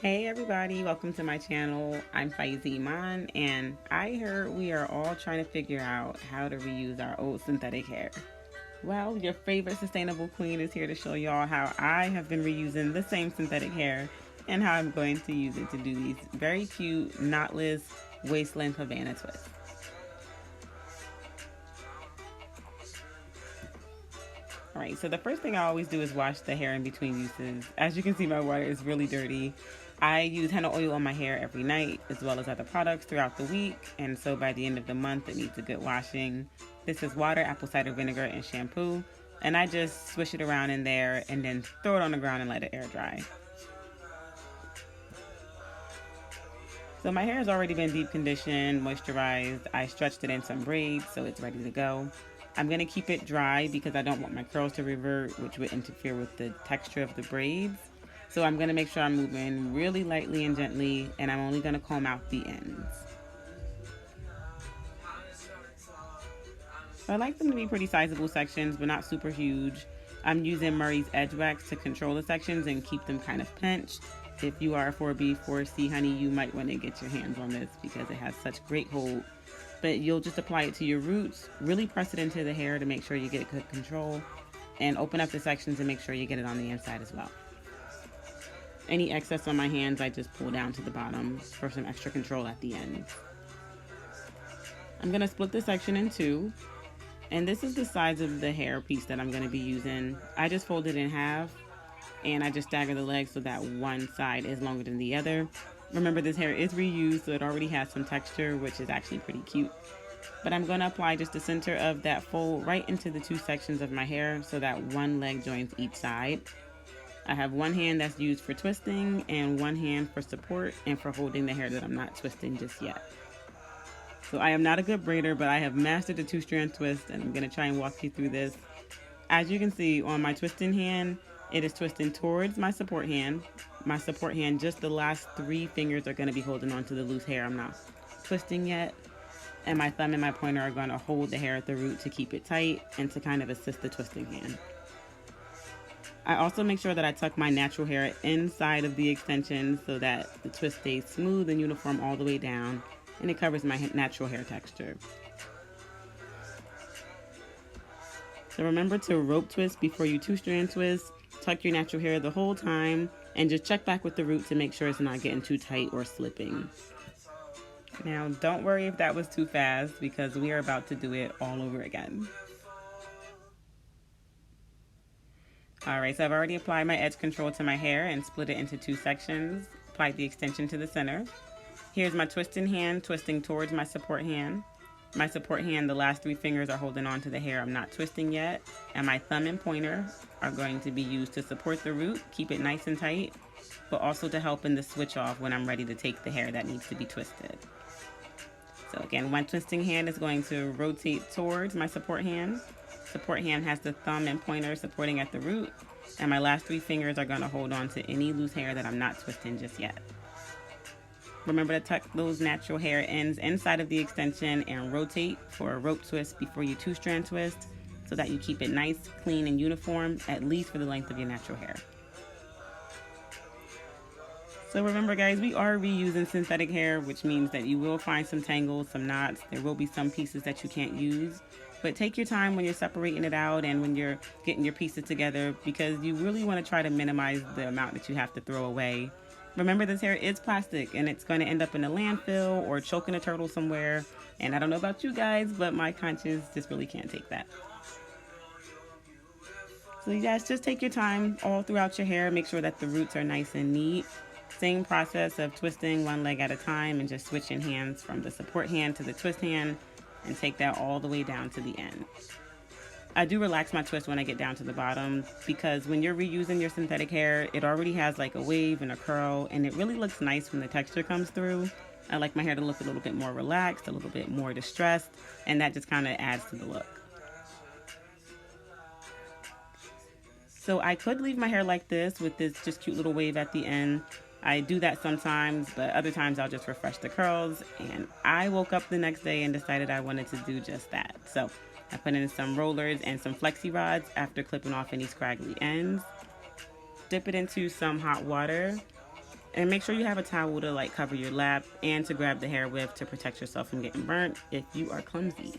Hey everybody, welcome to my channel. I'm Faizi Iman, and I heard we are all trying to figure out how to reuse our old synthetic hair. Well, your favorite sustainable queen is here to show y'all how I have been reusing the same synthetic hair and how I'm going to use it to do these very cute knotless waist length Havana twists. Alright, so the first thing I always do is wash the hair in between uses. As you can see, my water is really dirty. I use henna oil on my hair every night, as well as other products throughout the week, and so by the end of the month, it needs a good washing. This is water, apple cider vinegar, and shampoo, and I just swish it around in there and then throw it on the ground and let it air dry. So my hair has already been deep conditioned, moisturized. I stretched it in some braids, so it's ready to go. I'm going to keep it dry because I don't want my curls to revert, which would interfere with the texture of the braids. So I'm going to make sure I'm moving really lightly and gently, and I'm only going to comb out the ends. So I like them to be pretty sizable sections, but not super huge. I'm using Murray's Edge Wax to control the sections and keep them kind of pinched. If you are a 4B, 4C honey, you might want to get your hands on this because it has such great hold. But you'll just apply it to your roots, really press it into the hair to make sure you get good control, and open up the sections and make sure you get it on the inside as well. Any excess on my hands, I just pull down to the bottom for some extra control at the end. I'm going to split the section in two, and this is the size of the hair piece that I'm going to be using. I just fold it in half, and I just stagger the legs so that one side is longer than the other. Remember, this hair is reused, so it already has some texture, which is actually pretty cute. But I'm going to apply just the center of that fold right into the two sections of my hair so that one leg joins each side. I have one hand that's used for twisting and one hand for support and for holding the hair that I'm not twisting just yet. So I am not a good braider, but I have mastered the two-strand twist, and I'm going to try and walk you through this. As you can see on my twisting hand, it is twisting towards my support hand. My support hand, just the last three fingers are going to be holding on to the loose hair I'm not twisting yet. And my thumb and my pointer are going to hold the hair at the root to keep it tight and to kind of assist the twisting hand. I also make sure that I tuck my natural hair inside of the extension so that the twist stays smooth and uniform all the way down, and it covers my natural hair texture. So remember to rope twist before you two-strand twist. Tuck your natural hair the whole time, and just check back with the root to make sure it's not getting too tight or slipping. Now, don't worry if that was too fast because we are about to do it all over again. Alright, so I've already applied my edge control to my hair and split it into two sections. Applied the extension to the center. Here's my twisting hand twisting towards my support hand. My support hand, the last three fingers are holding on to the hair I'm not twisting yet, and my thumb and pointer are going to be used to support the root, keep it nice and tight, but also to help in the switch off when I'm ready to take the hair that needs to be twisted. So again, one twisting hand is going to rotate towards my support hand. Support hand has the thumb and pointer supporting at the root, and my last three fingers are going to hold on to any loose hair that I'm not twisting just yet. Remember to tuck those natural hair ends inside of the extension and rotate for a rope twist before you two-strand twist so that you keep it nice, clean, and uniform, at least for the length of your natural hair. So remember guys, we are reusing synthetic hair, which means that you will find some tangles, some knots. There will be some pieces that you can't use. But take your time when you're separating it out and when you're getting your pieces together because you really want to try to minimize the amount that you have to throw away. Remember, this hair is plastic and it's going to end up in a landfill or choking a turtle somewhere. And I don't know about you guys, but my conscience just really can't take that. So you guys just take your time all throughout your hair. Make sure that the roots are nice and neat. Same process of twisting one leg at a time and just switching hands from the support hand to the twist hand and take that all the way down to the end. I do relax my twist when I get down to the bottom because when you're reusing your synthetic hair, it already has like a wave and a curl, and it really looks nice when the texture comes through. I like my hair to look a little bit more relaxed, a little bit more distressed, and that just kind of adds to the look. So I could leave my hair like this with this just cute little wave at the end. I do that sometimes, but other times I'll just refresh the curls, and I woke up the next day and decided I wanted to do just that. So I put in some rollers and some flexi rods after clipping off any scraggly ends. Dip it into some hot water And make sure you have a towel to like cover your lap and to grab the hair with to protect yourself from getting burnt if you are clumsy.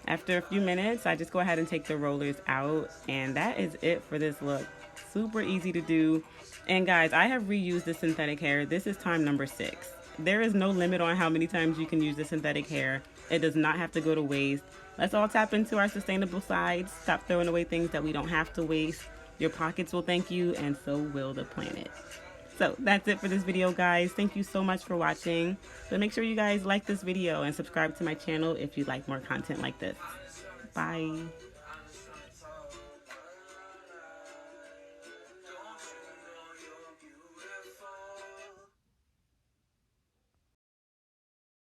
After a few minutes, I just go ahead and take the rollers out, and that is it for this look. Super easy to do. And guys, I have reused the synthetic hair. This is time number 6. There is no limit on how many times you can use the synthetic hair. It does not have to go to waste. Let's all tap into our sustainable sides. Stop throwing away things that we don't have to waste. Your pockets will thank you, and so will the planet. So that's it for this video, guys. Thank you so much for watching. So make sure you guys like this video and subscribe to my channel if you'd like more content like this. Bye.